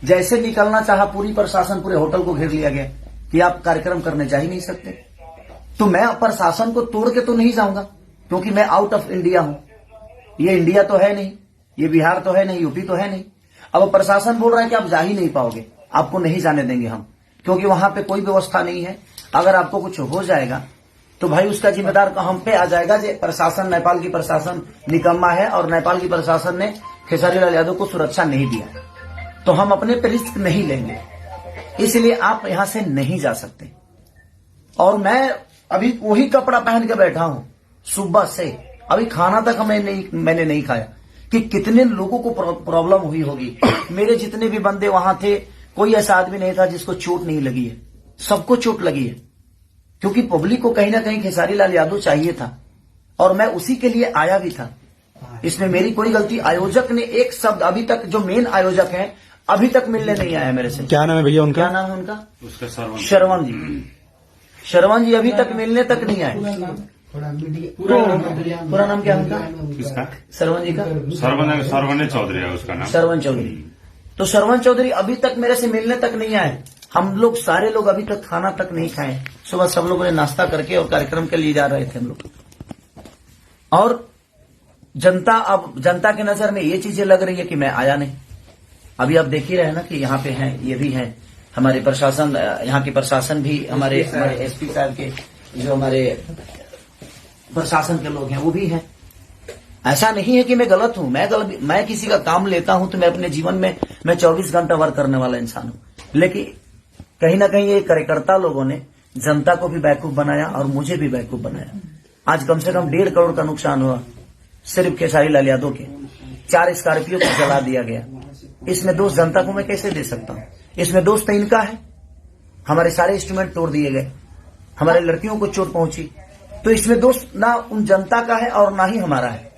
जैसे निकलना चाहा पूरी प्रशासन पूरे होटल को घेर लिया गया कि आप कार्यक्रम करने जा ही नहीं सकते। तो मैं प्रशासन को तोड़ के तो नहीं जाऊंगा, क्योंकि मैं आउट ऑफ इंडिया हूं। ये इंडिया तो है नहीं, ये बिहार तो है नहीं, यूपी तो है नहीं। अब प्रशासन बोल रहा है कि आप जा ही नहीं पाओगे, आपको नहीं जाने देंगे हम, क्योंकि वहां पे कोई व्यवस्था नहीं है। अगर आपको कुछ हो जाएगा तो भाई उसका जिम्मेदार हम पे आ जाएगा। जो प्रशासन, नेपाल की प्रशासन निकम्मा है और नेपाल की प्रशासन ने खेसारी लाल यादव को सुरक्षा नहीं दिया, तो हम अपने पे रिस्क नहीं लेंगे, इसलिए आप यहां से नहीं जा सकते। और मैं अभी वही कपड़ा पहन के बैठा हूं सुबह से, अभी खाना तक मैंने नहीं खाया कि कितने लोगों को प्रॉब्लम हुई होगी। मेरे जितने भी बंदे वहां थे, कोई ऐसा आदमी नहीं था जिसको चोट नहीं लगी है, सबको चोट लगी है, क्योंकि पब्लिक को कहीं ना कहीं खेसारी लाल यादव चाहिए था और मैं उसी के लिए आया भी था। इसमें मेरी कोई गलती, आयोजक ने एक शब्द अभी तक, जो मेन आयोजक है अभी तक मिलने नहीं आया मेरे से। क्या नाम है भैया उनका? क्या नाम है उनका? श्रवण जी। श्रवण जी अभी तक मिलने तक नहीं आए। पूरा नाम क्या है उनका? किसका? श्रवण जी का? सरवण चौधरी है उसका नाम। श्रवण चौधरी। तो श्रवण चौधरी अभी तक मेरे से मिलने तक नहीं आए। हम लोग सारे लोग अभी तक खाना तक नहीं खाए। सुबह सब लोगों ने नाश्ता करके और कार्यक्रम के लिए जा रहे थे हम लोग। और जनता, अब जनता की नजर में ये चीजें लग रही है कि मैं आया नहीं। अभी आप देख ही रहे हैं ना कि यहाँ पे हैं, ये भी हैं हमारे प्रशासन, यहाँ के प्रशासन भी, हमारे एसपी साहब के जो हमारे प्रशासन के लोग हैं वो भी हैं। ऐसा नहीं है कि मैं गलत हूं, मैं किसी का काम लेता हूं तो मैं अपने जीवन में मैं 24 घंटा वर्क करने वाला इंसान हूं। लेकिन कहीं ना कहीं ये कार्यकर्ता लोगों ने जनता को भी बेवकूफ बनाया और मुझे भी बेवकूफ बनाया। आज कम से कम 1.5 करोड़ का नुकसान हुआ सिर्फ खेसारी लाल यादव के। 4 स्कॉर्पियो को जला दिया गया। इसमें दोष जनता को मैं कैसे दे सकता हूं? इसमें दोष तो इनका है। हमारे सारे इंस्ट्रूमेंट तोड़ दिए गए, हमारे लड़कियों को चोट पहुंची, तो इसमें दोष ना उन जनता का है और ना ही हमारा है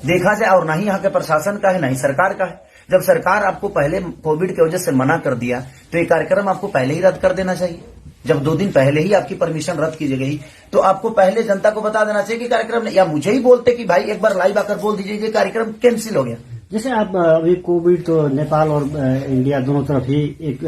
देखा जाए, और ना ही यहाँ के प्रशासन का है, ना ही सरकार का है। जब सरकार आपको पहले कोविड की वजह से मना कर दिया तो ये कार्यक्रम आपको पहले ही रद्द कर देना चाहिए। जब 2 दिन पहले ही आपकी परमिशन रद्द की गई तो आपको पहले जनता को बता देना चाहिए कि कार्यक्रम, या मुझे ही बोलते कि भाई एक बार लाइव आकर बोल दीजिए कि कार्यक्रम कैंसिल हो गया। जैसे आप अभी कोविड तो नेपाल और इंडिया दोनों तरफ ही एक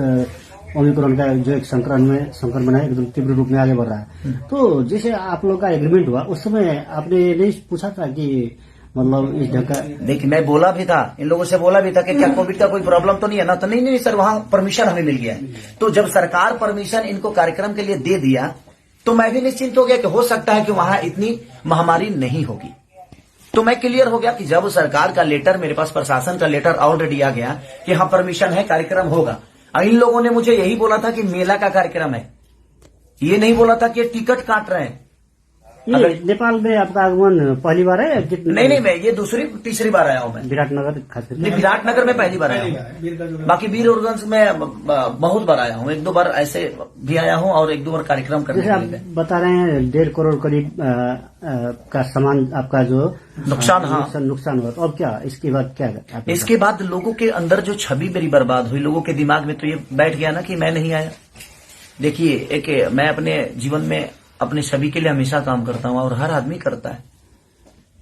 ओमिक्रॉन का जो एक संक्रमण है एकदम तीव्र रूप में आगे बढ़ रहा है। तो जैसे आप लोग का एग्रीमेंट हुआ उस समय आपने नहीं पूछा था कि मतलब इस ढंग का? देखिए मैं बोला भी था, इन लोगों से बोला भी था कि क्या कोविड का कोई प्रॉब्लम तो नहीं है ना? तो नहीं सर, वहां परमिशन हमें मिल गया है। तो जब सरकार परमिशन इनको कार्यक्रम के लिए दे दिया तो मैं भी निश्चिंत हो गया कि हो सकता है कि वहां इतनी महामारी नहीं होगी। तो मैं क्लियर हो गया कि जब सरकार का लेटर, मेरे पास प्रशासन का लेटर ऑलरेडी आ गया कि हाँ परमिशन है, कार्यक्रम होगा। इन लोगों ने मुझे यही बोला था कि मेला का कार्यक्रम है, ये नहीं बोला था कि टिकट काट रहे हैं। ये नेपाल में आपका आगमन पहली बार है? नहीं, मैं ये तीसरी बार आया हूँ। मैं विराटनगर, खासकर विराटनगर में पहली बार आया हूँ। बाकी वीरगंज में बहुत बार आया हूँ, 1-2 बार ऐसे भी आया हूँ और 1-2 बार कार्यक्रम करने के लिए। बता रहे हैं 1.5 करोड़ करीब का सामान आपका जो नुकसान हुआ, तो अब क्या इसके बाद क्या? इसके बाद लोगों के अंदर जो छवि मेरी बर्बाद हुई, लोगों के दिमाग में तो ये बैठ गया ना कि मैं नहीं आया। देखिए मैं अपने जीवन में अपने सभी के लिए हमेशा काम करता हूं और हर आदमी करता है,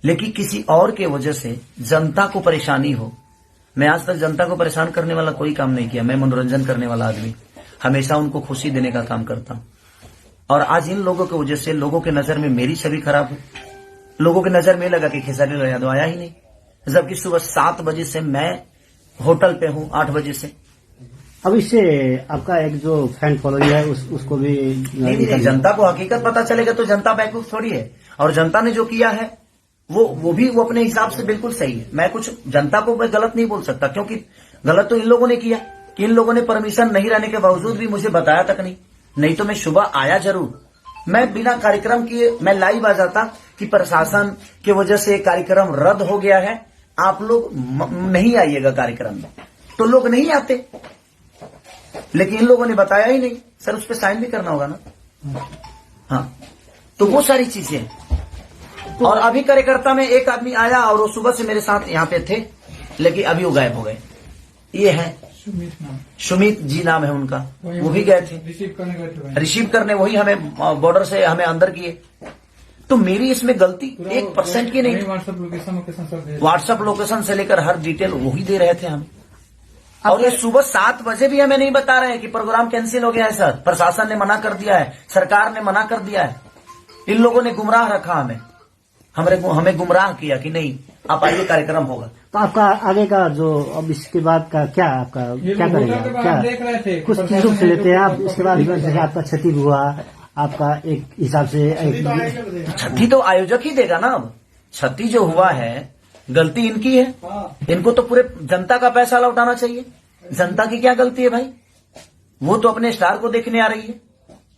लेकिन किसी और के वजह से जनता को परेशानी हो। मैं आज तक जनता को परेशान करने वाला कोई काम नहीं किया। मैं मनोरंजन करने वाला आदमी, हमेशा उनको खुशी देने का काम करता हूं। और आज इन लोगों की वजह से लोगों के नजर में मेरी छवि खराब हुई। लोगों की नजर में लगा कि खेसारी लाल यादव आया ही नहीं, जबकि सुबह 7 बजे से मैं होटल पे हूं, 8 बजे से। अब इससे आपका एक जो फैन फॉलोइंग है उसको भी नहीं, जनता को हकीकत पता चलेगा तो जनता बेवकूफ थोड़ी है। और जनता ने जो किया है वो अपने हिसाब से बिल्कुल सही है। मैं कुछ जनता को मैं गलत नहीं बोल सकता, क्योंकि गलत तो इन लोगों ने किया कि इन लोगों ने परमिशन नहीं रहने के बावजूद भी मुझे बताया तक नहीं तो मैं सुबह आया जरूर। मैं बिना कार्यक्रम किए मैं लाइव आ जाता कि प्रशासन की वजह से कार्यक्रम रद्द हो गया है, आप लोग नहीं आइएगा कार्यक्रम में, तो लोग नहीं आते। लेकिन इन लोगों ने बताया ही नहीं। सर उस पर साइन भी करना होगा ना। हाँ, तो वो सारी चीजें। और अभी कार्यकर्ता में एक आदमी आया और वो सुबह से मेरे साथ यहाँ पे थे, लेकिन अभी वो गायब हो गए। ये है सुमित जी नाम है उनका, वो भी गए थे रिसीव करने, वही हमें बॉर्डर से हमें अंदर किए। तो मेरी इसमें गलती 1% की नहीं। व्हाट्सएप लोकेशन से लेकर हर डिटेल वही दे रहे थे हम। और ये सुबह 7 बजे भी हमें नहीं बता रहे हैं कि प्रोग्राम कैंसिल हो गया है सर। प्रशासन ने मना कर दिया है, सरकार ने मना कर दिया है। इन लोगों ने गुमराह रखा हमें गुमराह किया कि नहीं आप आइए कार्यक्रम होगा। तो आपका आगे का जो अब इसके बाद का क्या आपका क्या करेंगे, क्या कुछ चीजों से लेते हैं आप? इसके बाद जैसे आपका क्षति हुआ, आपका एक हिसाब से क्षति तो आयोजक ही देगा ना। अब क्षति जो हुआ है गलती इनकी है, इनको तो पूरे जनता का पैसा लौटाना चाहिए। जनता की क्या गलती है भाई? वो तो अपने स्टार को देखने आ रही है,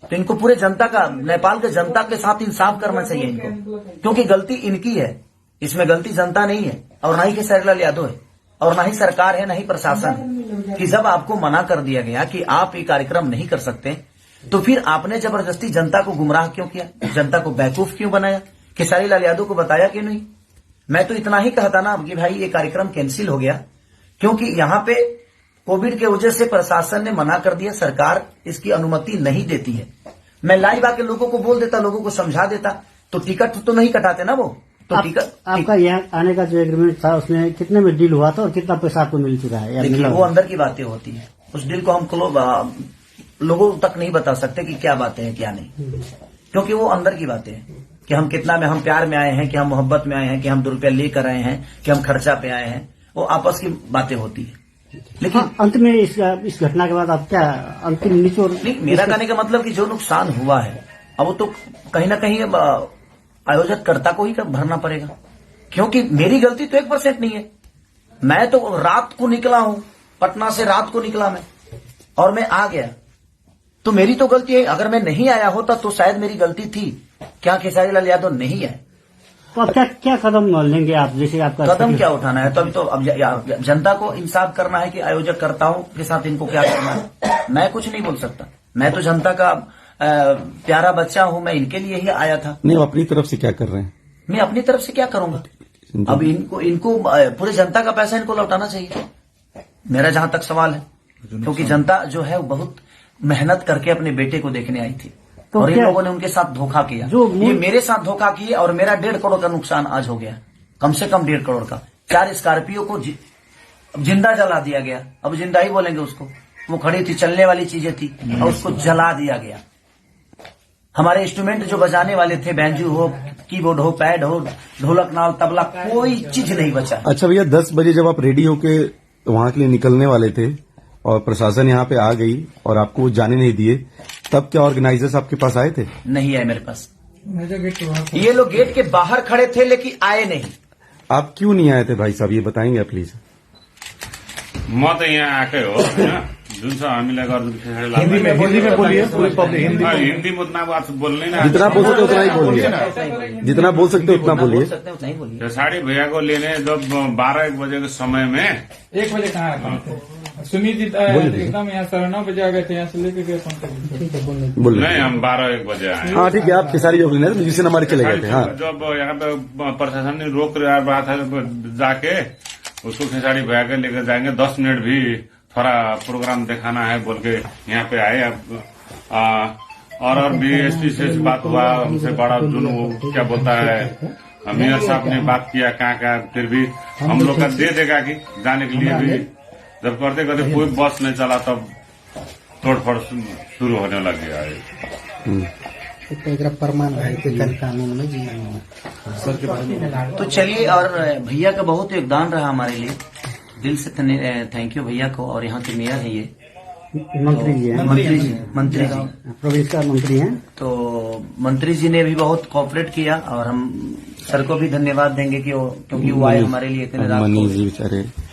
तो इनको पूरे जनता का, नेपाल के जनता के साथ इंसाफ करना चाहिए इनको, क्योंकि गलती इनकी है, इसमें गलती जनता नहीं है और ना ही खेसारी लाल यादव है और ना ही सरकार है, ना ही प्रशासन है। कि जब आपको मना कर दिया गया कि आप ये कार्यक्रम नहीं कर सकते, तो फिर आपने जबरदस्ती जनता को गुमराह क्यों किया, जनता को बेवकूफ क्यों बनाया? खेसारी लाल यादव को बताया क्यों नहीं? मैं तो इतना ही कहता ना कि भाई ये कार्यक्रम कैंसिल हो गया, क्योंकि यहाँ पे कोविड के वजह से प्रशासन ने मना कर दिया, सरकार इसकी अनुमति नहीं देती है। मैं लाइव आके लोगों को बोल देता, लोगों को समझा देता, तो टिकट तो नहीं कटाते ना वो। तो टिकट आपका यहाँ आने का जो एग्रीमेंट था उसमें कितने में डील हुआ था और कितना पैसा आपको मिल चुका है? देखिए वो अंदर की बातें होती है, उस डील को हम लोगों तक नहीं बता सकते कि क्या बातें हैं क्या नहीं, क्योंकि वो अंदर की बातें हैं कि हम कितना में, हम प्यार में आए हैं कि हम मोहब्बत में आए हैं कि हम 2 रुपया लेकर आए हैं कि हम खर्चा पे आए हैं, वो आपस की बातें होती है। लेकिन अंत में इस घटना के बाद आप क्या अंतिम निचोड़? नहीं, मेरा कहने का मतलब कि जो नुकसान हुआ है अब वो तो कहीं ना कहीं आयोजक कर्ता को ही भरना पड़ेगा, क्योंकि मेरी गलती तो 1% नहीं है। मैं तो रात को निकला हूं, पटना से रात को निकला मैं और मैं आ गया, तो मेरी तो गलती है। अगर मैं नहीं आया होता तो शायद मेरी गलती थी। क्या खेसारी लाल यादव नहीं है? तो अब क्या कदम लेंगे आप? जैसे आपका कदम क्या उठाना है? तो अभी तो अब जनता को इंसाफ करना है कि आयोजक कर्ताओं के साथ इनको क्या करना है। मैं कुछ नहीं बोल सकता, मैं तो जनता का प्यारा बच्चा हूं, मैं इनके लिए ही आया था। नहीं, अपनी तरफ से क्या कर रहे हैं? मैं अपनी तरफ से क्या करूंगा? अब इनको पूरे जनता का पैसा इनको लौटाना चाहिए, मेरा जहां तक सवाल है, क्योंकि जनता जो है वो बहुत मेहनत करके अपने बेटे को देखने आई थी, तो और इन लोगों ने उनके साथ धोखा किया। ये मेरे साथ धोखा किए और मेरा 1.5 करोड़ का नुकसान आज हो गया, कम से कम 1.5 करोड़ का। 4 स्कॉर्पियो को जिंदा जला दिया गया, अब जिंदा ही बोलेंगे उसको, वो खड़ी थी, चलने वाली चीजें थी और उसको जला दिया गया। हमारे इंस्ट्रूमेंट जो बजाने वाले थे, बैंजू हो, कीबोर्ड हो, पैड हो, ढोलक नाल तबला, कोई चीज नहीं बचा। अच्छा भैया, 10 बजे जब आप रेडी होके वहां के लिए निकलने वाले थे और प्रशासन यहाँ पे आ गई और आपको जाने नहीं दिए, तब क्या ऑर्गेनाइजर्स आपके पास आए थे? नहीं आए मेरे पास, ये लोग गेट के बाहर खड़े थे लेकिन आए नहीं। आप क्यों नहीं आए थे भाई साहब, ये बताएंगे आप प्लीज? म त यहाँ आएकै हो होइन, जुन छ हामीलाई हिंदी में बोलिए, पूरी पब्लिक हिंदी में उतना बात बोलने ना, जितना बोल सकते उतना ही बोलिए, जितना बोल सकते उतना बोलिए। खेसारी भैया को लेने जब 12-1 बजे के समय में 1 बजे कहाँ सुमित जी एकदम यहाँ 9:30 बजे आ गए थे, यहाँ से लेके गए बोलिए। नहीं, हम 12-1 बजे आए। हाँ ठीक है, आप खेसारी जो लेने जिससे हमारे चले गए थे। हाँ, जब यहाँ पे प्रशासन ने रोक रहा था जाके उसको खेसारी भैया के लेकर जाएंगे, 10 मिनट भी थोड़ा प्रोग्राम दिखाना है बोल के यहाँ पे आए। और बीएसपी से बात हुआ, हमसे बड़ा दोनों क्या बोलता है, मेयर साहब ने बात किया कहाँ, फिर भी हम लोग का दे देगा कि जाने के लिए भी जब करते करते कोई बस नहीं चला तब तोड़फोड़ शुरू होने लग गया। तो चलिए, और भैया का बहुत योगदान रहा हमारे लिए, दिल से थैंक यू भैया को। और यहाँ के मेयर है ये मंत्री जी हैं, मंत्री जी प्रदेश का मंत्री हैं, तो मंत्री जी ने भी बहुत कोऑपरेट किया और हम सर को भी धन्यवाद देंगे कि क्योंकि वो आए हमारे लिए इतने रात को,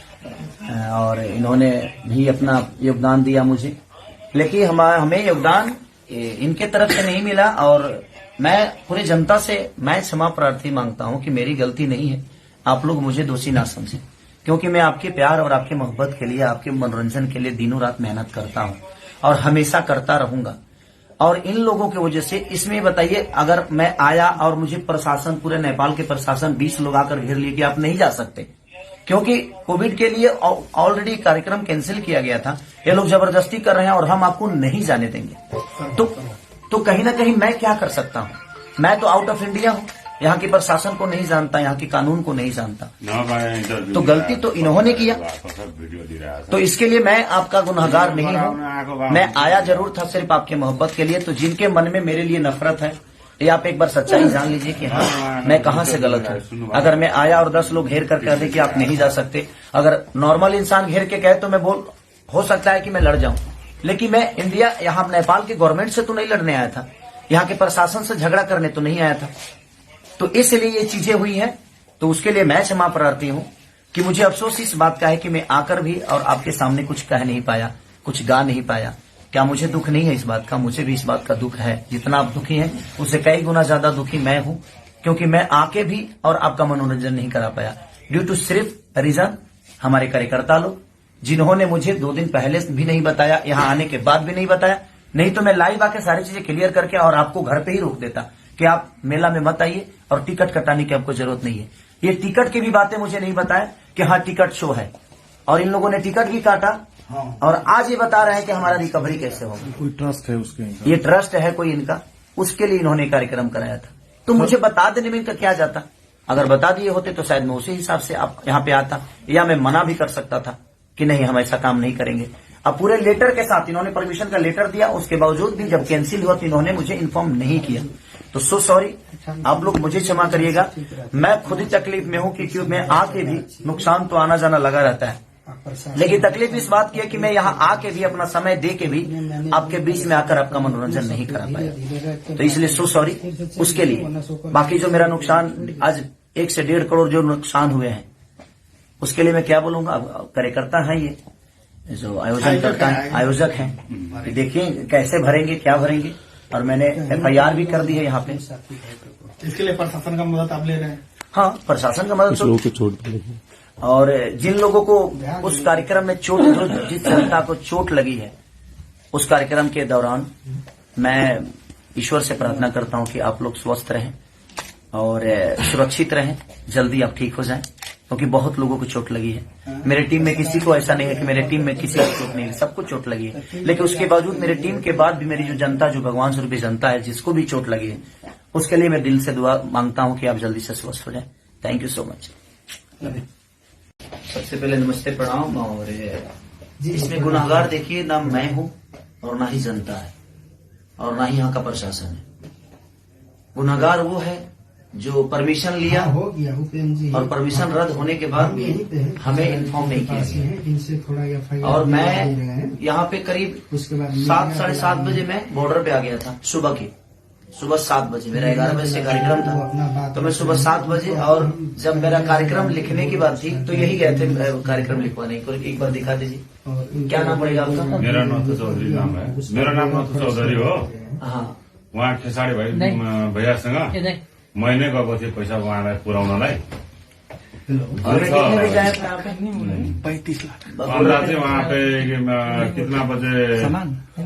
और इन्होंने भी अपना योगदान दिया मुझे। लेकिन हमें योगदान इनके तरफ से नहीं मिला और मैं पूरी जनता से मैं क्षमा प्रार्थी मांगता हूं कि मेरी गलती नहीं है, आप लोग मुझे दोषी ना समझें, क्योंकि मैं आपके प्यार और आपके मोहब्बत के लिए, आपके मनोरंजन के लिए दिनों रात मेहनत करता हूं और हमेशा करता रहूंगा। और इन लोगों की वजह से, इसमें बताइए, अगर मैं आया और मुझे प्रशासन, पूरे नेपाल के प्रशासन 20 लोग आकर घेर लिए कि आप नहीं जा सकते, क्योंकि कोविड के लिए ऑलरेडी कार्यक्रम कैंसिल किया गया था, ये लोग जबरदस्ती कर रहे हैं और हम आपको नहीं जाने देंगे, तो कहीं ना कहीं मैं क्या कर सकता हूं? मैं तो आउट ऑफ इंडिया हूं, यहाँ की प्रशासन को नहीं जानता, यहाँ की कानून को नहीं जानता। इंटरव्यू तो गलती तो इन्होंने किया। वीडियो दे रहा तो इसके लिए मैं आपका गुनहगार नहीं हूँ। मैं आया जरूर था सिर्फ आपके मोहब्बत के लिए। तो जिनके मन में मेरे लिए नफरत है, ये आप एक बार सच्चाई जान लीजिए कि हाँ मैं कहाँ से गलत हूँ। अगर मैं आया और 10 लोग घेर कर कह दे कि आप नहीं जा सकते, अगर नॉर्मल इंसान घेर के कहे तो मैं हो सकता है कि मैं लड़ जाऊं, लेकिन मैं इंडिया यहाँ नेपाल की गवर्नमेंट से तो नहीं लड़ने आया था, यहाँ के प्रशासन से झगड़ा करने तो नहीं आया था। तो इसलिए ये चीजें हुई हैं। तो उसके लिए मैं क्षमा प्रार्थी हूँ कि मुझे अफसोस इस बात का है कि मैं आकर भी और आपके सामने कुछ कह नहीं पाया, कुछ गा नहीं पाया। क्या मुझे दुख नहीं है इस बात का? मुझे भी इस बात का दुख है। जितना आप दुखी हैं उससे कई गुना ज्यादा दुखी मैं हूँ, क्योंकि मैं आके भी और आपका मनोरंजन नहीं करा पाया ड्यू टू सिर्फ रीजन हमारे कार्यकर्ता लोग, जिन्होंने मुझे 2 दिन पहले भी नहीं बताया, यहाँ आने के बाद भी नहीं बताया। नहीं तो मैं लाइव आके सारी चीजें क्लियर करके और आपको घर पे ही रोक देता कि आप मेला में मत आइए और टिकट कटाने की आपको जरूरत नहीं है। ये टिकट की भी बातें मुझे नहीं बताया कि हाँ टिकट शो है, और इन लोगों ने टिकट भी काटा। और आज ये बता रहे हैं कि हमारा रिकवरी कैसे होगा। कोई ट्रस्ट है उसके? ये ट्रस्ट है कोई इनका, उसके लिए इन्होंने कार्यक्रम कराया था। तो मुझे बता देने में इनका क्या जाता? अगर बता दिए होते तो शायद मैं उसी हिसाब से आप यहाँ पे आता, या मैं मना भी कर सकता था कि नहीं हम ऐसा काम नहीं करेंगे। अब पूरे लेटर के साथ इन्होंने परमिशन का लेटर दिया, उसके बावजूद भी जब कैंसिल हुआ तो इन्होंने मुझे इन्फॉर्म नहीं किया। तो सो सॉरी, आप लोग मुझे क्षमा करिएगा। मैं खुद ही तकलीफ में हूँ क्योंकि मैं आके भी नुकसान तो आना जाना लगा रहता है, लेकिन तकलीफ इस बात की है कि मैं यहाँ आके भी अपना समय दे के भी आपके बीच में आकर आपका मनोरंजन नहीं करा पाया। तो इसलिए सो सॉरी उसके लिए। बाकी जो मेरा नुकसान आज 1 से 1.5 करोड़ जो नुकसान हुए हैं उसके लिए मैं क्या बोलूंगा। कार्यकर्ता है ये जो आयोजन करता है, आयोजक हैं, देखिए कैसे भरेंगे, क्या भरेंगे। और मैंने FIR भी कर दी है यहाँ पे। इसके लिए प्रशासन का मदद आप ले रहे हैं? हाँ, प्रशासन का मदद लोगों को चोट। और जिन लोगों को उस कार्यक्रम में चोट, जिस जनता को चोट लगी है उस कार्यक्रम के दौरान, मैं ईश्वर से प्रार्थना करता हूं कि आप लोग स्वस्थ रहें और सुरक्षित रहें, जल्दी आप ठीक हो जाएं, क्योंकि बहुत लोगों को चोट लगी है। मेरे टीम में किसी को ऐसा नहीं है कि मेरे टीम में किसी को चोट नहीं है, सबको चोट लगी है। लेकिन उसके बावजूद मेरे टीम के बाद भी मेरी जो जनता, जो भगवान स्वरूपी जनता है, जिसको भी चोट लगी है, उसके लिए मैं दिल से दुआ मांगता हूं कि आप जल्दी से स्वस्थ हो जाएं। Thank you so much. सबसे पहले नमस्ते, प्रणाम। और इसमें गुनाहगार देखिए ना मैं हूं और ना ही जनता है और ना ही यहाँ का प्रशासन है। गुनाहगार वो है जो परमिशन लिया और परमिशन रद्द होने के बाद भी हमें इन्फॉर्म नहीं किया। और मैं यहाँ पे करीब 7, साढ़े 7 बजे मैं बॉर्डर पे आ गया था। सुबह 7 बजे, मेरा 11 बजे से कार्यक्रम था, तो मैं सुबह 7 बजे, और जब मेरा कार्यक्रम लिखने की बात थी तो यही गए थे कार्यक्रम लिखवाने को। एक बार दिखा दीजिए, क्या नाम पड़ेगा आपका? मेरा नाम तो चौधरी नाम है। मेरा नाम तो चौधरी हो। हाँ, उहाँ खेसाडी भैयासँग महीने गएको थिएँ पैसा उहाँलाई पुर्याउनलाई। और कितने बजे आए थे आप? 35 लाख। 15 चाहिँ वहाँ पे कितना बजे?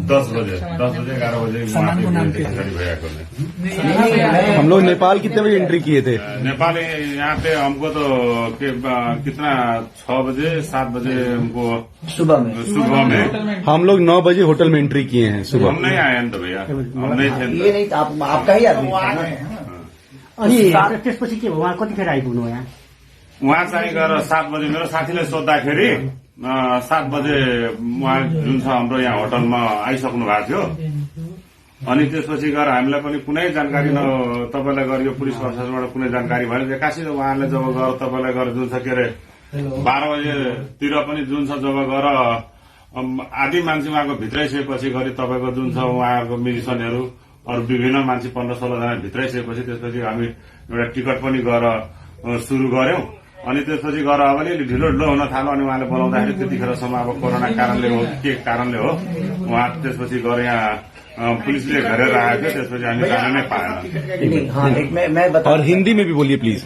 10 बजे 11 बजे वहाँ पे खेसाडी भैयाको ने। हम लोग नेपाल कितने बजे एंट्री किए थे? नेपाल यहाँ पे हमको तो कितना 6 बजे 7 बजे हमको सुबह में हम लोग 9 बजे होटल में एंट्री किए हैं सुबह। हम नहीं आए तो भैया, हम नहीं थे। ये नहीं, आपका ही आदमी था। अनि त्यसपछि के भयो, उहाँ कतिखेर आइपुग्नु यहाँ? उहाँ चाहिँ गएर 7 बजे मेरो साथीले सोद्धाखेरि 7 बजे उहाँ जुन छ हाम्रो यहाँ होटलमा आइसक्नु भएको थियो। अनि त्यसपछि गएर हामीलाई पनि कुनै जानकारी तपाईँलाई गएर यो पुलिस प्रशासनबाट कुनै जानकारी भएन। एक्कासी उहाँले जब गएर तपाईँलाई गएर जुन छ के अरे 12 बजेतिर पनि जुन छ जब गएर आधी मान्छे उहाँको भित्रै सकेपछि गरी तपाईँको जुन छ उहाँहरूको म्युजिसियनहरू अरू विभिन्न मान्छे 15-16 जना भित्रै सकेपछि त्यसपछि हामी एउटा टिकट पनि गएर सुरु गर्यौं। अनि त्यसपछि गएर अब अलिअलि ढिलो हुन थाल्यो। अनि उहाँले बोलाउँदाखेरि त्यतिखेरसम्म अब कोरोना कारणले हो के कारणले हो, उहाँ त्यसपछि गएर यहाँ पुलिसले घेरेर आएको थियो। त्यसपछि हामी जान नै पाएन। हाँ, एक मैं बता। और हिंदी में भी बोलिए प्लीज।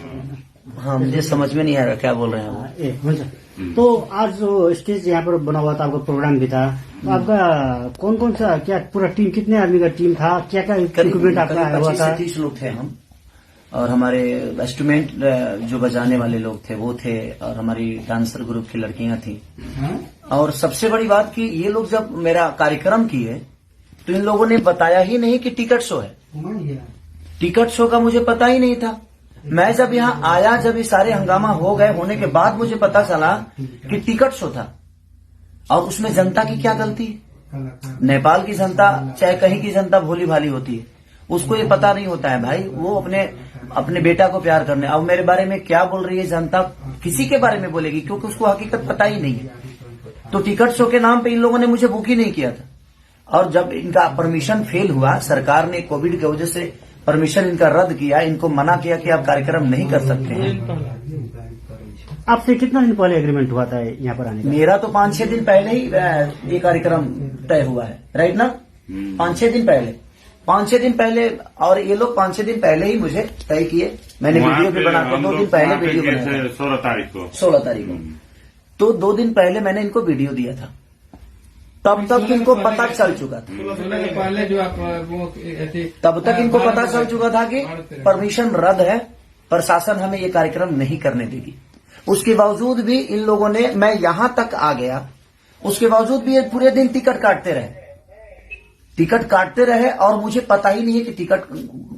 हाँ, मुझे समझ में नहीं आ रहा क्या बोल रहे हैं वो। हुन्छ। तो आज जो स्टेज यहाँ पर बना हुआ था, आपका प्रोग्राम भी था, तो आपका कौन कौन सा, क्या पूरा टीम, कितने आदमी का टीम था, क्या क्या इक्विपमेंट आपका आया हुआ था? 25 से 30 लोग थे हम, और हमारे इंस्ट्रूमेंट जो बजाने वाले लोग थे वो थे, और हमारी डांसर ग्रुप की लड़कियां थी। और सबसे बड़ी बात कि ये लोग जब मेरा कार्यक्रम किए तो इन लोगों ने बताया ही नहीं कि टिकट शो है। टिकट शो का मुझे पता ही नहीं था। मैं जब यहाँ आया, जब ये सारे हंगामा हो गए, होने के बाद मुझे पता चला कि टिकट शो था और उसमें जनता की क्या गलती है। नेपाल की जनता चाहे कहीं की जनता भोली भाली होती है, उसको ये पता नहीं होता है भाई, वो अपने बेटा को प्यार करने। अब मेरे बारे में क्या बोल रही है जनता, किसी के बारे में बोलेगी, क्योंकि उसको हकीकत पता ही नहीं है। तो टिकट शो के नाम पे इन लोगों ने मुझे बुक ही नहीं किया था, और जब इनका परमिशन फेल हुआ, सरकार ने कोविड की वजह से परमिशन इनका रद्द किया, इनको मना किया कि आप कार्यक्रम नहीं कर सकते हैं। आपसे कितना दिन पहले एग्रीमेंट हुआ था यहाँ पर आने का? मेरा तो 5-6 दिन पहले ही ये कार्यक्रम तय हुआ है, राइट ना? 5-6 दिन पहले, और ये लोग 5-6 दिन पहले ही मुझे तय किए। मैंने वीडियो भी बना के 2 दिन पहले वीडियो बनाया, 16 तारीख को। तो 2 दिन पहले मैंने इनको वीडियो दिया था, तब तक इनको पता चल चुका था, पहले जो आप वो तब तक इनको पता चल चुका था कि परमिशन रद्द है, प्रशासन हमें ये कार्यक्रम नहीं करने देगी। उसके बावजूद भी इन लोगों ने, मैं यहां तक आ गया, उसके बावजूद भी ये पूरे दिन टिकट काटते रहे और मुझे पता ही नहीं है कि टिकट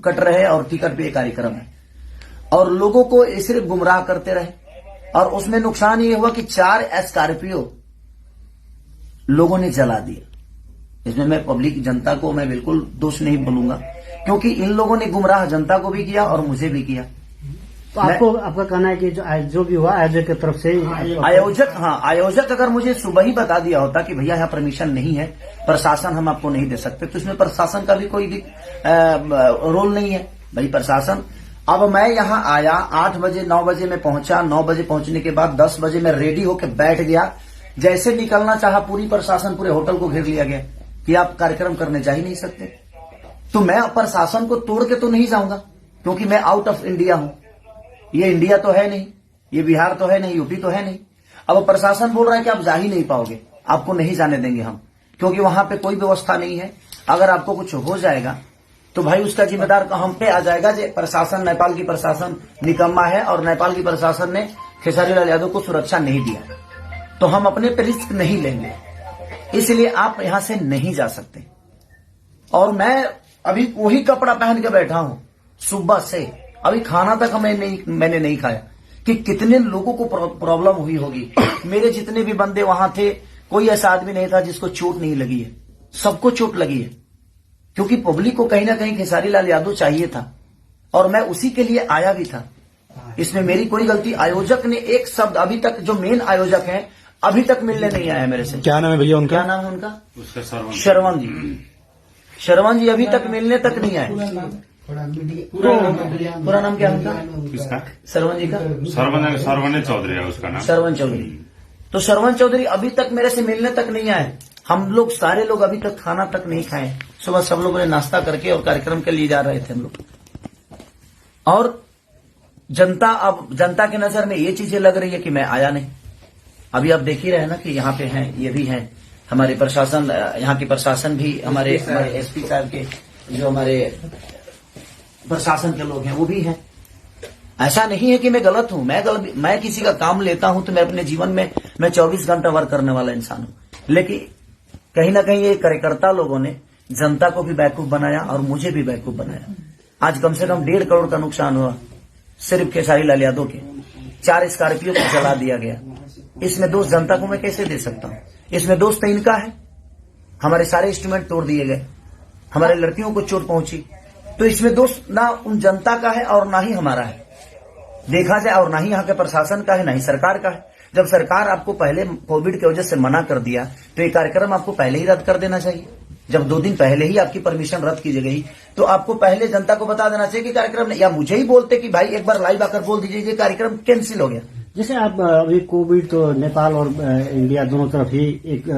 कट रहे और टिकट पे ये कार्यक्रम है, और लोगों को सिर्फ गुमराह करते रहे। और उसमें नुकसान ये हुआ कि 4 स्कॉर्पियो लोगों ने जला दिया। इसमें मैं पब्लिक जनता को मैं बिल्कुल दोष नहीं बोलूंगा, क्योंकि इन लोगों ने गुमराह जनता को भी किया और मुझे भी किया। तो आपका कहना है कि जो भी हुआ आयोजक की तरफ से, आयोजक अगर मुझे सुबह ही बता दिया होता कि भैया यहाँ परमिशन नहीं है, प्रशासन हम आपको नहीं दे सकते, तो इसमें प्रशासन का भी कोई भी रोल नहीं है भाई। प्रशासन, अब मैं यहाँ आया 8 बजे 9 बजे में पहुंचा, 9 बजे पहुंचने के बाद 10 बजे में रेडी होकर बैठ गया। जैसे निकलना चाहा, पूरी प्रशासन पूरे होटल को घेर लिया गया कि आप कार्यक्रम करने जा ही नहीं सकते। तो मैं प्रशासन को तोड़ के तो नहीं जाऊंगा, क्योंकि मैं आउट ऑफ इंडिया हूं। ये इंडिया तो है नहीं, ये बिहार तो है नहीं, यूपी तो है नहीं। अब प्रशासन बोल रहा है कि आप जा ही नहीं पाओगे, आपको नहीं जाने देंगे हम, क्योंकि वहां पे कोई व्यवस्था नहीं है। अगर आपको कुछ हो जाएगा तो भाई उसका जिम्मेदार हम पे आ जाएगा। जो प्रशासन, नेपाल की प्रशासन निकम्मा है, और नेपाल की प्रशासन ने खेसारी लाल यादव को सुरक्षा नहीं दिया, तो हम अपने पे रिस्क नहीं लेंगे, इसलिए आप यहां से नहीं जा सकते। और मैं अभी वही कपड़ा पहन के बैठा हूं सुबह से, अभी खाना तक मैंने नहीं खाया कि कितने लोगों को प्रॉब्लम हुई होगी। मेरे जितने भी बंदे वहां थे, कोई ऐसा आदमी नहीं था जिसको चोट नहीं लगी है, सबको चोट लगी है, क्योंकि पब्लिक को कहीं ना कहीं खेसारी लाल यादव चाहिए था, और मैं उसी के लिए आया भी था। इसमें मेरी कोई गलती, आयोजक ने एक शब्द अभी तक, जो मेन आयोजक हैं, अभी तक मिलने नहीं आया मेरे से। क्या नाम है भैया उनका? क्या नाम है उनका? उसका शरवण जी अभी तक मिलने तक नहीं आए। पूरा नाम क्या है उनका? किसका? शरवण जी का? सरवण चौधरी है उसका नाम। शरवण चौधरी। तो शरवण चौधरी अभी तक मेरे से मिलने तक नहीं आए। हम लोग सारे लोग अभी तक खाना तक नहीं खाए। सुबह सब लोगों ने नाश्ता करके और कार्यक्रम के लिए जा रहे थे हम लोग। और जनता, अब जनता की नजर में ये चीजें लग रही है कि मैं आया नहीं। अभी आप देख ही रहे हैं ना कि यहाँ पे हैं, ये भी हैं हमारे प्रशासन, यहाँ की प्रशासन भी, हमारे एसपी साहब के जो हमारे प्रशासन के लोग हैं वो भी हैं। ऐसा नहीं है कि मैं गलत हूं, मैं किसी का काम लेता हूं तो मैं अपने जीवन में मैं 24 घंटा वर्क करने वाला इंसान हूं। लेकिन कहीं ना कहीं ये कार्यकर्ता लोगों ने जनता को भी बेवकूफ बनाया और मुझे भी बेवकूफ बनाया। आज कम से कम 1.5 करोड़ का नुकसान हुआ सिर्फ खेसारी लाल यादव के। 4 स्कॉर्पियो को जला दिया गया। इसमें दोष जनता को मैं कैसे दे सकता हूं? इसमें दोष तो इनका है। हमारे सारे इंस्ट्रूमेंट तोड़ दिए गए, हमारे लड़कियों को चोट पहुंची, तो इसमें दोष ना उन जनता का है और ना ही हमारा है देखा जाए, और ना ही यहाँ के प्रशासन का है, ना ही सरकार का है। जब सरकार आपको पहले कोविड की वजह से मना कर दिया तो ये कार्यक्रम आपको पहले ही रद्द कर देना चाहिए। जब 2 दिन पहले ही आपकी परमिशन रद्द की गई तो आपको पहले जनता को बता देना चाहिए कि कार्यक्रम नहीं, या मुझे ही बोलते कि भाई एक बार लाइव आकर बोल दीजिए कि कार्यक्रम कैंसिल हो गया। जैसे आप अभी कोविड तो नेपाल और इंडिया दोनों तरफ ही एक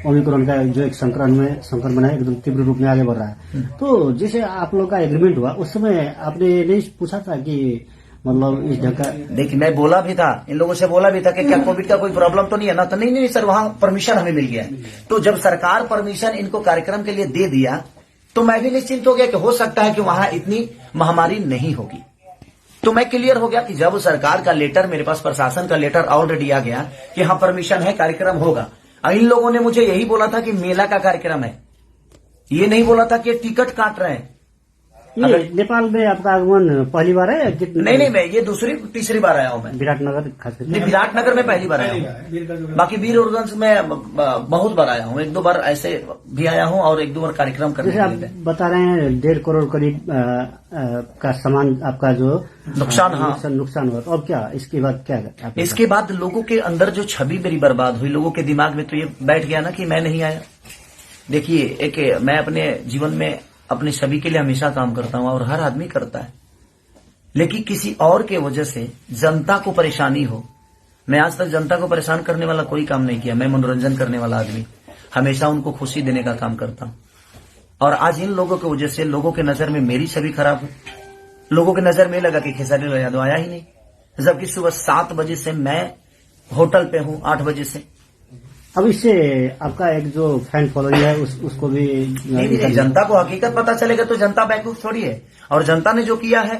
ओमिक्रॉन का जो एक संक्रमण है एकदम तीव्र रूप में आगे बढ़ रहा है। तो जैसे आप लोग का एग्रीमेंट हुआ उस समय आपने नहीं पूछा था कि मतलब इस ढंग का? देखिए मैं बोला भी था, इन लोगों से बोला भी था कि क्या कोविड का कोई प्रॉब्लम तो नहीं है ना? तो नहीं सर, वहां परमिशन हमें मिल गया। तो जब सरकार परमिशन इनको कार्यक्रम के लिए दे दिया तो मैं भी निश्चिंत हो गया कि हो सकता है कि वहां इतनी महामारी नहीं होगी। तो मैं क्लियर हो गया कि जब सरकार का लेटर, मेरे पास प्रशासन का लेटर ऑलरेडी आ गया कि हाँ परमिशन है, कार्यक्रम होगा। इन लोगों ने मुझे यही बोला था कि मेला का कार्यक्रम है, ये नहीं बोला था कि टिकट काट रहे हैं। ये नेपाल में आपका आगमन पहली बार है कितने? नहीं, मैं ये तीसरी बार आया हूँ मैं। विराटनगर खास करके? नहीं, विराटनगर में पहली बार आया हूँ। बाकी वीरगंज में बहुत बार आया हूँ, 1-2 बार ऐसे भी आया हूँ और 1-2 बार कार्यक्रम करने जैसे के लिए। आप बता रहे हैं 1.5 करोड़ करीब का सामान आपका जो नुकसान, हाँ। नुकसान हुआ, तो अब क्या इसके बाद क्या आपने इसके बाद लोगों के अंदर जो छवि मेरी बर्बाद हुई, लोगों के दिमाग में तो ये बैठ गया ना कि मैं नहीं आया। देखिए, मैं अपने जीवन में अपनी छवि के लिए हमेशा काम करता हूं और हर आदमी करता है, लेकिन किसी और के वजह से जनता को परेशानी हो। मैं आज तक जनता को परेशान करने वाला कोई काम नहीं किया। मैं मनोरंजन करने वाला आदमी, हमेशा उनको खुशी देने का काम करता हूं। और आज इन लोगों की वजह से लोगों के नजर में मेरी छवि खराब हुई। लोगों के नजर में लगा कि खेसारी लाल यादव आया ही नहीं, जबकि सुबह 7 बजे से मैं होटल पे हूं, 8 बजे से। अब इससे आपका एक जो फैन फॉलोइंग है उसको भी नहीं, जनता को हकीकत पता चलेगा तो जनता बेवकूफ थोड़ी है। और जनता ने जो किया है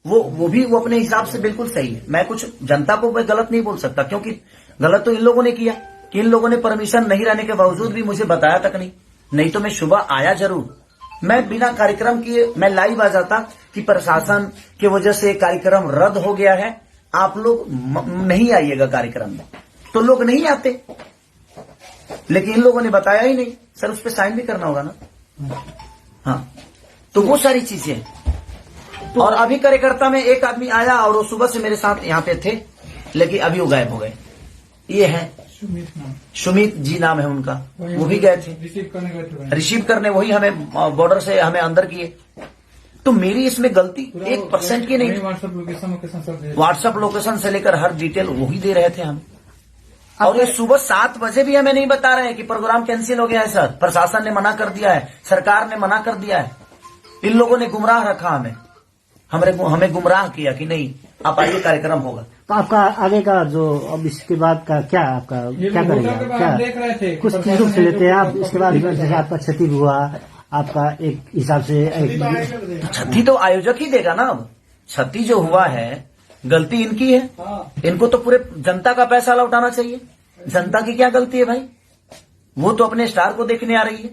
वो भी वो अपने हिसाब से बिल्कुल सही है। मैं कुछ जनता को मैं गलत नहीं बोल सकता, क्योंकि गलत तो इन लोगों ने किया कि इन लोगों ने परमिशन नहीं रहने के बावजूद भी मुझे बताया तक नहीं तो मैं सुबह आया जरूर। मैं बिना कार्यक्रम किए मैं लाइव आ जाता कि प्रशासन की वजह से कार्यक्रम रद्द हो गया है, आप लोग नहीं आइएगा कार्यक्रम में, तो लोग नहीं आते। लेकिन इन लोगों ने बताया ही नहीं। सर, उस पर साइन भी करना होगा ना। हाँ, तो वो सारी चीजें। और अभी कार्यकर्ता में एक आदमी आया और वो सुबह से मेरे साथ यहाँ पे थे, लेकिन अभी वो गायब हो गए। ये है सुमित जी नाम है उनका, वो भी गए थे रिसीव करने, वही हमें बॉर्डर से हमें अंदर किए। तो मेरी इसमें गलती 1% की नहीं। व्हाट्सएप लोकेशन से लेकर हर डिटेल वही दे रहे थे हम। और ये सुबह 7 बजे भी हमें नहीं बता रहे हैं कि प्रोग्राम कैंसिल हो गया है सर, प्रशासन ने मना कर दिया है, सरकार ने मना कर दिया है। इन लोगों ने गुमराह रखा हमें गुमराह किया कि नहीं आप आइए, कार्यक्रम होगा। तो आपका आगे का जो अब इसके बाद का क्या आपका क्या करेगा, क्या देख रहे थे कुछ चीजों से लेते हैं आप? इसके बाद जैसे आपका क्षति हुआ, आपका एक हिसाब से क्षति तो आयोजक ही देगा ना। अब क्षति जो हुआ है गलती इनकी है, इनको तो पूरे जनता का पैसा लौटाना चाहिए। जनता की क्या गलती है भाई? वो तो अपने स्टार को देखने आ रही है,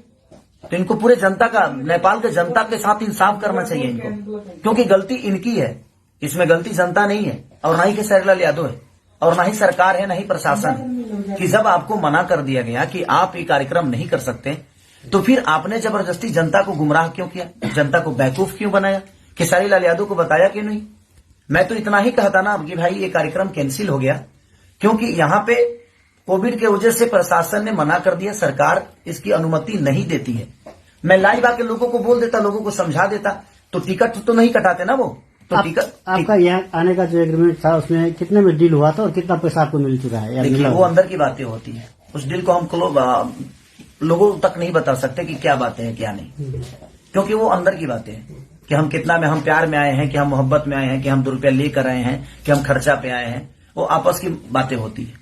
तो इनको पूरे जनता का, नेपाल के जनता के साथ इंसाफ करना चाहिए इनको, क्योंकि गलती इनकी है, इसमें गलती जनता नहीं है और ना ही खेसारी लाल यादव है और ना ही सरकार है, ना ही प्रशासन है। कि जब आपको मना कर दिया गया कि आप ये कार्यक्रम नहीं कर सकते, तो फिर आपने जबरदस्ती जनता को गुमराह क्यों किया, जनता को बेवकूफ क्यों बनाया? खेसारी लाल यादव को बताया क्यों नहीं? मैं तो इतना ही कहता ना कि भाई ये कार्यक्रम कैंसिल हो गया, क्योंकि यहाँ पे कोविड के वजह से प्रशासन ने मना कर दिया, सरकार इसकी अनुमति नहीं देती है। मैं लाइव आके लोगों को बोल देता, लोगों को समझा देता, तो टिकट तो नहीं कटाते ना वो। तो टिकट आपका यहाँ आने का जो एग्रीमेंट था उसमें कितने में डील हुआ था और कितना पैसा आपको मिल चुका है? देखिए, वो अंदर की बातें होती है, उस डील को हम लोगों तक नहीं बता सकते कि क्या बातें हैं क्या नहीं, क्योंकि वो अंदर की बातें हैं कि हम कितना में, हम प्यार में आए हैं कि हम मोहब्बत में आए हैं कि हम 2 रुपया लेकर आए हैं कि हम खर्चा पे आए हैं, वो आपस की बातें होती है।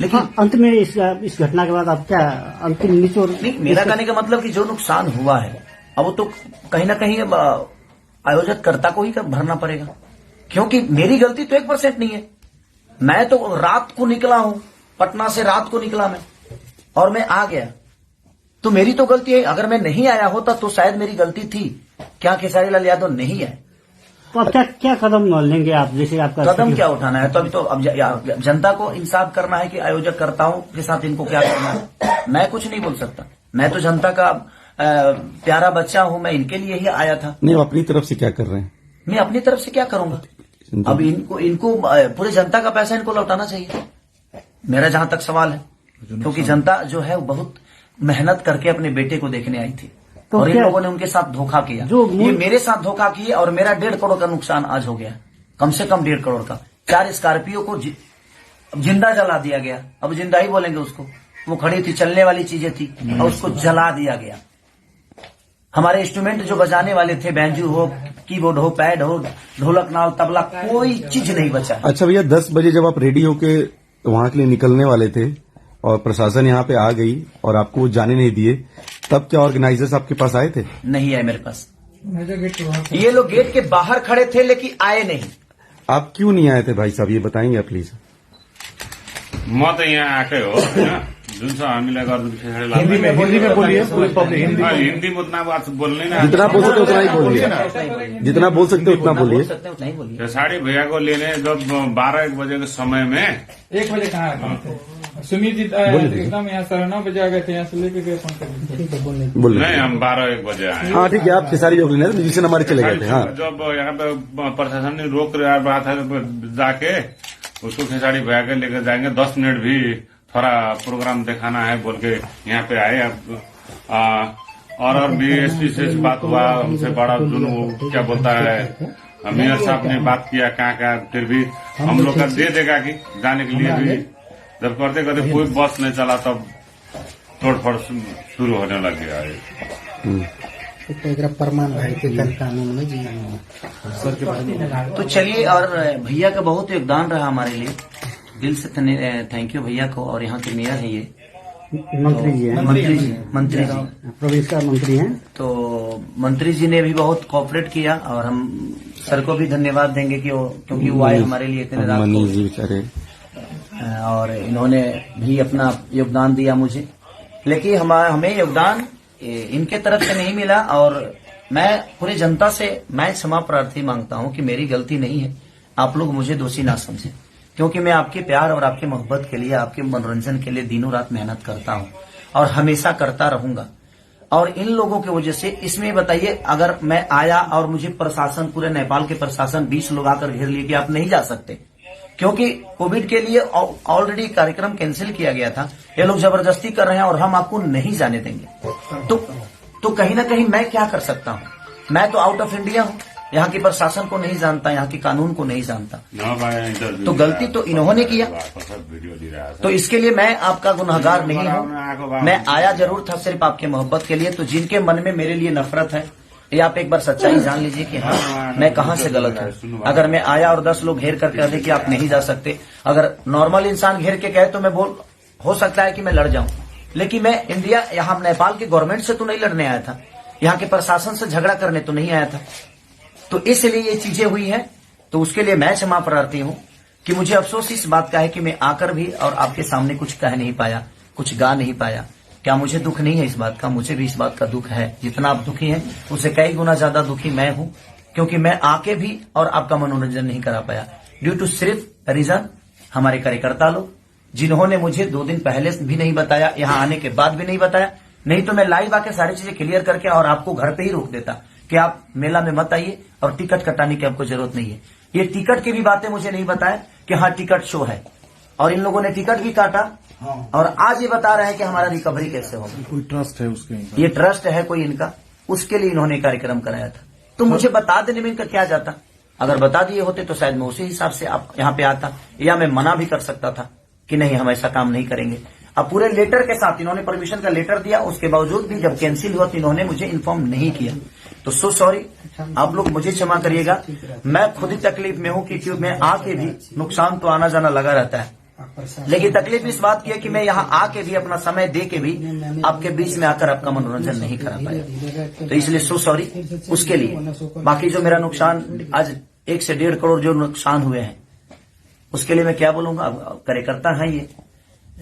लेकिन अंत में इस घटना के बाद आप क्या अंतिम निचोड़? नहीं, मेरा कहने का मतलब कि जो नुकसान हुआ है अब वो तो कहीं ना कहीं आयोजक कर्ता को ही भरना पड़ेगा, क्योंकि मेरी गलती तो 1% नहीं है। मैं तो रात को निकला हूं, पटना से रात को निकला मैं और मैं आ गया, तो मेरी तो गलती है। अगर मैं नहीं आया होता तो शायद मेरी गलती थी। क्या खेसारी लाल यादव नहीं है? तो अब क्या कदम लेंगे आप? जैसे आपका कदम क्या उठाना है? तो अभी तो अब जनता को इंसाफ करना है कि आयोजक कर्ताओं के साथ इनको क्या करना है। मैं कुछ नहीं बोल सकता, मैं तो जनता का प्यारा बच्चा हूं, मैं इनके लिए ही आया था। नहीं, अपनी तरफ से क्या कर रहे हैं? मैं अपनी तरफ से क्या करूंगा? अब इनको पूरे जनता का पैसा इनको लौटाना चाहिए, मेरा जहां तक सवाल है, क्योंकि जनता जो है बहुत मेहनत करके अपने बेटे को देखने आई थी, तो और इन लोगों ने उनके साथ धोखा किया। ये मेरे साथ धोखा किए और मेरा 1.5 करोड़ का नुकसान आज हो गया, कम से कम 1.5 करोड़ का। 4 स्कॉर्पियो को जिंदा जला दिया गया, अब जिंदा ही बोलेंगे उसको, वो खड़ी थी, चलने वाली चीजें थी और उसको जला दिया गया। हमारे इंस्ट्रूमेंट जो बजाने वाले थे, बैंजू हो, कीबोर्ड हो, पैड हो, ढोलक, नाल, तबला, कोई चीज नहीं बचा। अच्छा भैया, 10 बजे जब आप रेडी होके वहां के लिए निकलने वाले थे और प्रशासन यहाँ पे आ गई और आपको जाने नहीं दिए, तब क्या ऑर्गेनाइजर्स आपके पास आए थे? नहीं आए मेरे पास, ये लोग गेट के बाहर खड़े थे लेकिन आए नहीं। आप क्यों नहीं आए थे भाई साहब, ये बताएंगे आप प्लीज? म त यहाँ आएकै हो होइन जुन छ हामीलाई गर्दा पछाडि हिंदी में बोलिए पूरी पब्लिक हिंदी हिन्दी में उतना बात बोल्ने ना जितना बोल सकते उतना ही बोलिए, जितना बोल सकते उतना बोलिए। बोल सकते हैं उतना ही बोलिए। खेसारी भैया को लेने जब 12-1 बजे के समय में 1 बजे कहाँ गए थे? सुमित जी एकदम यहाँ 9:30 बजे आ गए थे, यहाँ से लेके गए फोन बोल नहीं हम 12-1 बजे आए। हाँ ठीक है, आप खेसारी योग लेने म्यूजिशियन हमारे चले गए थे। हाँ जब यहाँ पे प्रशासन ने रोक रहा था जाके उसको खेसारी भैया के लेकर जाएंगे 10 मिनट भी थोड़ा प्रोग्राम दिखाना है बोल के यहाँ पे आए। और भी एसपी से बात हुआ, हमसे बड़ा दोनों क्या बोलता है मेयर साहब ने बात किया कहाँ फिर भी हम लोग का दे देगा कि जाने के लिए भी जब करते करते कोई बस नहीं चला तब तोड़फोड़ शुरू होने लग गया है। प्रमाण तो चलिए, और भैया का बहुत योगदान रहा हमारे लिए, दिल से थैंक यू भैया को। और यहाँ के मेयर है ये मंत्री जी हैं, मंत्री जी प्रदेश का मंत्री हैं। तो मंत्री जी ने भी बहुत कोऑपरेट किया और हम सर को भी धन्यवाद देंगे कि क्योंकि वो आए हमारे लिए इतने रात मनीष जी बेचारे, और इन्होंने भी अपना योगदान दिया मुझे। लेकिन हमें योगदान इनके तरफ से नहीं मिला और मैं पूरी जनता से मैं क्षमा प्रार्थी मांगता हूं कि मेरी गलती नहीं है, आप लोग मुझे दोषी ना समझें, क्योंकि मैं आपके प्यार और आपके मोहब्बत के लिए, आपके मनोरंजन के लिए दिनों रात मेहनत करता हूं और हमेशा करता रहूंगा। और इन लोगों की वजह से इसमें बताइए, अगर मैं आया और मुझे प्रशासन, पूरे नेपाल के प्रशासन 20 लोग आकर घेर लिए कि आप नहीं जा सकते, क्योंकि कोविड के लिए ऑलरेडी कार्यक्रम कैंसिल किया गया था, ये लोग जबरदस्ती कर रहे हैं और हम आपको नहीं जाने देंगे। तो कहीं ना कहीं मैं क्या कर सकता हूं? मैं तो आउट ऑफ इंडिया हूं, यहाँ की प्रशासन को नहीं जानता, यहाँ के कानून को नहीं जानता, तो गलती तो इन्होंने किया। तो इसके लिए मैं आपका गुनहगार नहीं हूँ, मैं आया जरूर था सिर्फ आपके मोहब्बत के लिए। तो जिनके मन में मेरे लिए नफरत है, ये आप एक बार सच्चाई जान लीजिए कि हाँ मैं कहाँ से गलत हूँ। अगर मैं आया और 10 लोग घेर कर कह दे कि आप नहीं जा सकते, अगर नॉर्मल इंसान घेर के कहे तो मैं हो सकता है कि मैं लड़ जाऊं, लेकिन मैं इंडिया, यहाँ नेपाल के गवर्नमेंट से तो नहीं लड़ने आया था, यहाँ के प्रशासन से झगड़ा करने तो नहीं आया था। तो इसलिए ये चीजें हुई हैं, तो उसके लिए मैं क्षमा प्रार्थी हूँ कि मुझे अफसोस इस बात का है कि मैं आकर भी और आपके सामने कुछ कह नहीं पाया, कुछ गा नहीं पाया। क्या मुझे दुख नहीं है इस बात का? मुझे भी इस बात का दुख है। जितना आप दुखी हैं उससे कई गुना ज्यादा दुखी मैं हूं, क्योंकि मैं आके भी और आपका मनोरंजन नहीं करा पाया ड्यू टू सिर्फ रीजन हमारे कार्यकर्ता लोग, जिन्होंने मुझे 2 दिन पहले भी नहीं बताया, यहाँ आने के बाद भी नहीं बताया। नहीं तो मैं लाइव आके सारी चीजें क्लियर करके और आपको घर पे ही रोक देता कि आप मेला में मत आइए और टिकट कटाने की आपको जरूरत नहीं है। ये टिकट की भी बातें मुझे नहीं बताया कि हाँ टिकट शो है, और इन लोगों ने टिकट भी काटा और आज ये बता रहे हैं कि हमारा रिकवरी कैसे होगा। कोई ट्रस्ट है उसके, ये ट्रस्ट है कोई इनका, उसके लिए इन्होंने कार्यक्रम कराया था। तो मुझे बता देने में इनका क्या जाता? अगर बता दिए होते तो शायद मैं उसी हिसाब से आप यहाँ पे आता, या मैं मना भी कर सकता था कि नहीं हम ऐसा काम नहीं करेंगे। अब पूरे लेटर के साथ इन्होंने परमिशन का लेटर दिया, उसके बावजूद भी जब कैंसिल हुआ तो इन्होंने मुझे इन्फॉर्म नहीं किया। तो सो सॉरी, आप लोग मुझे क्षमा करिएगा। मैं खुद ही तकलीफ में हूँ क्योंकि मैं आके भी, नुकसान तो आना जाना लगा रहता है, लेकिन तकलीफ इस बात की है कि मैं यहाँ आके भी, अपना समय दे के भी आपके बीच में आकर आपका मनोरंजन नहीं करा पाया। तो इसलिए सो सॉरी उसके लिए। बाकी जो मेरा नुकसान आज 1 से 1.5 करोड़ जो नुकसान हुए हैं उसके लिए मैं क्या बोलूंगा। अब कार्यकर्ता हैं ये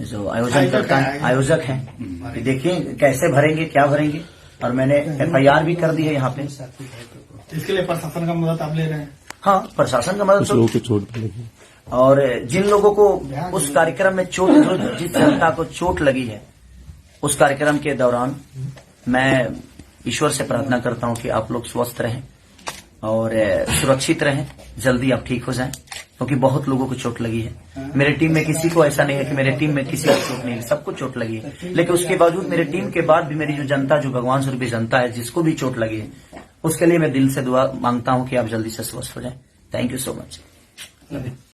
जो आयोजक हैं, देखिए कैसे भरेंगे, क्या भरेंगे। और मैंने FIR भी कर दी है यहाँ पे। इसके लिए प्रशासन का मदद आप ले रहे हैं? हाँ, प्रशासन का मदद तो। और जिन लोगों को उस कार्यक्रम में चोट, जिस जनता को चोट लगी है उस कार्यक्रम के दौरान, मैं ईश्वर से प्रार्थना करता हूं कि आप लोग स्वस्थ रहें और सुरक्षित रहें, जल्दी आप ठीक हो जाएं, क्योंकि बहुत लोगों को चोट लगी है। मेरे टीम में किसी को ऐसा नहीं है कि मेरे टीम में किसी को चोट नहीं है, सबको चोट लगी है। लेकिन उसके बावजूद मेरे टीम के बाद भी मेरी जो जनता, जो भगवान स्वरूपी जनता है, जिसको भी चोट लगी है, उसके लिए मैं दिल से दुआ मांगता हूं कि आप जल्दी से स्वस्थ हो जाएं। Thank you so much.